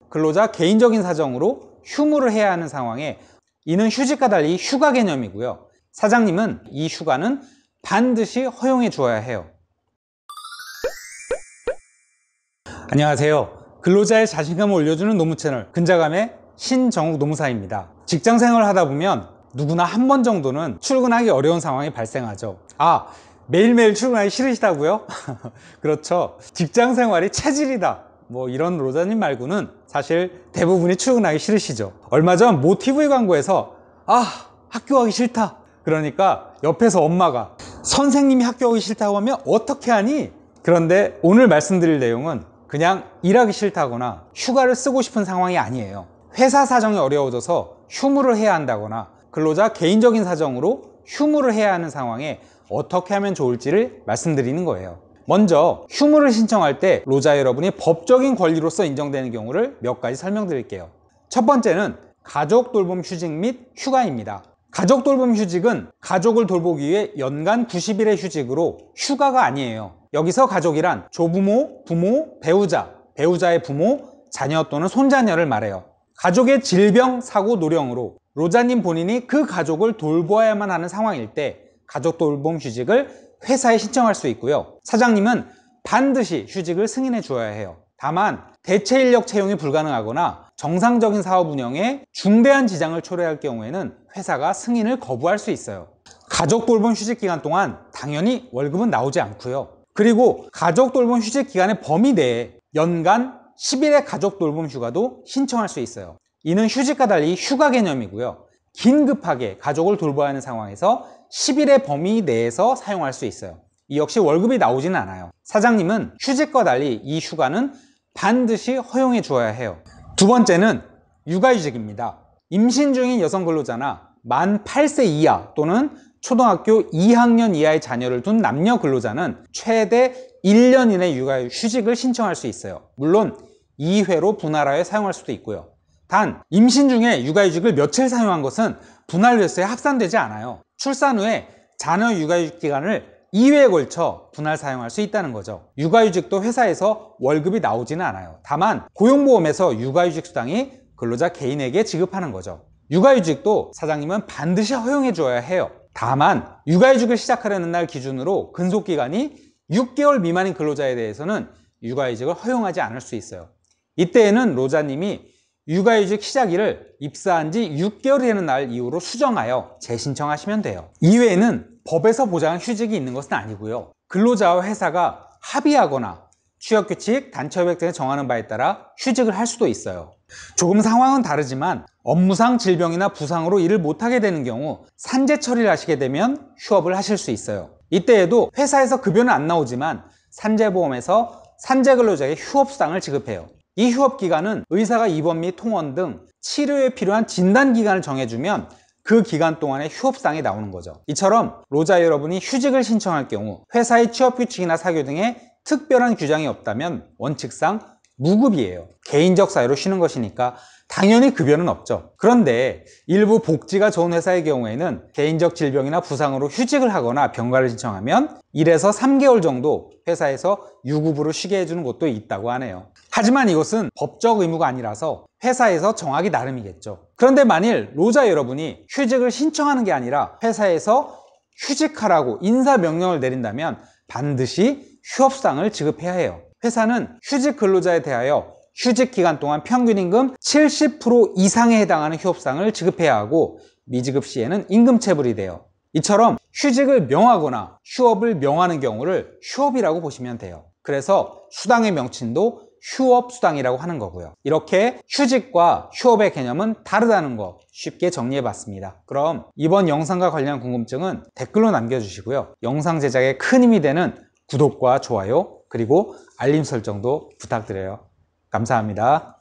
근로자 개인적인 사정으로 휴무를 해야 하는 상황에 이는 휴직과 달리 휴가 개념이고요. 사장님은 이 휴가는 반드시 허용해 주어야 해요. 안녕하세요. 근로자의 자신감을 올려주는 노무 채널 근자감의 신정욱 노무사입니다. 직장 생활을 하다 보면 누구나 한 번 정도는 출근하기 어려운 상황이 발생하죠. 매일매일 출근하기 싫으시다고요? 그렇죠. 직장 생활이 체질이다, 이런 로자님 말고는 사실 대부분이 출근하기 싫으시죠. 얼마 전 모 TV 광고에서 학교 가기 싫다, 그러니까 옆에서 엄마가 선생님이 학교 가기 싫다고 하면 어떻게 하니? 그런데 오늘 말씀드릴 내용은 그냥 일하기 싫다거나 휴가를 쓰고 싶은 상황이 아니에요. 회사 사정이 어려워져서 휴무를 해야 한다거나 근로자 개인적인 사정으로 휴무를 해야 하는 상황에 어떻게 하면 좋을지를 말씀드리는 거예요. 먼저 휴무를 신청할 때 로자 여러분이 법적인 권리로서 인정되는 경우를 몇 가지 설명드릴게요. 첫 번째는 가족 돌봄 휴직 및 휴가입니다. 가족 돌봄 휴직은 가족을 돌보기 위해 연간 90일의 휴직으로 휴가가 아니에요. 여기서 가족이란 조부모, 부모, 배우자, 배우자의 부모, 자녀 또는 손자녀를 말해요. 가족의 질병, 사고, 노령으로 로자님 본인이 그 가족을 돌보아야만 하는 상황일 때 가족 돌봄 휴직을 회사에 신청할 수 있고요. 사장님은 반드시 휴직을 승인해 주어야 해요. 다만 대체 인력 채용이 불가능하거나 정상적인 사업 운영에 중대한 지장을 초래할 경우에는 회사가 승인을 거부할 수 있어요. 가족 돌봄 휴직 기간 동안 당연히 월급은 나오지 않고요. 그리고 가족 돌봄 휴직 기간의 범위 내에 연간 10일의 가족 돌봄 휴가도 신청할 수 있어요. 이는 휴직과 달리 휴가 개념이고요. 긴급하게 가족을 돌봐야 하는 상황에서 10일의 범위 내에서 사용할 수 있어요. 이 역시 월급이 나오지는 않아요. 사장님은 휴직과 달리 이 휴가는 반드시 허용해 주어야 해요. 두 번째는 육아휴직입니다. 임신 중인 여성 근로자나 만 8세 이하 또는 초등학교 2학년 이하의 자녀를 둔 남녀 근로자는 최대 1년 이내 육아휴직을 신청할 수 있어요. 물론 2회로 분할하여 사용할 수도 있고요. 단 임신 중에 육아휴직을 며칠 사용한 것은 분할료세에 합산되지 않아요. 출산 후에 자녀 육아휴직 기간을 2회에 걸쳐 분할 사용할 수 있다는 거죠. 육아휴직도 회사에서 월급이 나오지는 않아요. 다만 고용보험에서 육아휴직 수당이 근로자 개인에게 지급하는 거죠. 육아휴직도 사장님은 반드시 허용해 줘야 해요. 다만 육아휴직을 시작하려는 날 기준으로 근속기간이 6개월 미만인 근로자에 대해서는 육아휴직을 허용하지 않을 수 있어요. 이때에는 로자님이 육아휴직 시작일을 입사한 지 6개월이 되는 날 이후로 수정하여 재신청하시면 돼요. 이외에는 법에서 보장한 휴직이 있는 것은 아니고요. 근로자와 회사가 합의하거나 취업규칙, 단체협약 등에 정하는 바에 따라 휴직을 할 수도 있어요. 조금 상황은 다르지만 업무상 질병이나 부상으로 일을 못하게 되는 경우 산재 처리를 하시게 되면 휴업을 하실 수 있어요. 이때에도 회사에서 급여는 안 나오지만 산재보험에서 산재근로자에게 휴업수당을 지급해요. 이 휴업기간은 의사가 입원 및 통원 등 치료에 필요한 진단기간을 정해주면 그 기간 동안에 휴업수당이 나오는 거죠. 이처럼 로자 여러분이 휴직을 신청할 경우 회사의 취업규칙이나 사교 등에 특별한 규정이 없다면 원칙상 무급이에요. 개인적 사유로 쉬는 것이니까 당연히 급여는 없죠. 그런데 일부 복지가 좋은 회사의 경우에는 개인적 질병이나 부상으로 휴직을 하거나 병가를 신청하면 1에서 3개월 정도 회사에서 유급으로 쉬게 해주는 곳도 있다고 하네요. 하지만 이것은 법적 의무가 아니라서 회사에서 정하기 나름이겠죠. 그런데 만일 로자 여러분이 휴직을 신청하는 게 아니라 회사에서 휴직하라고 인사명령을 내린다면 반드시 휴업수당을 지급해야 해요. 회사는 휴직 근로자에 대하여 휴직 기간 동안 평균 임금 70% 이상에 해당하는 휴업수당을 지급해야 하고 미지급 시에는 임금체불이 돼요. 이처럼 휴직을 명하거나 휴업을 명하는 경우를 휴업이라고 보시면 돼요. 그래서 수당의 명칭도 휴업수당이라고 하는 거고요. 이렇게 휴직과 휴업의 개념은 다르다는 거 쉽게 정리해 봤습니다. 그럼 이번 영상과 관련 궁금증은 댓글로 남겨주시고요. 영상 제작에 큰 힘이 되는 구독과 좋아요 그리고 알림 설정도 부탁드려요. 감사합니다.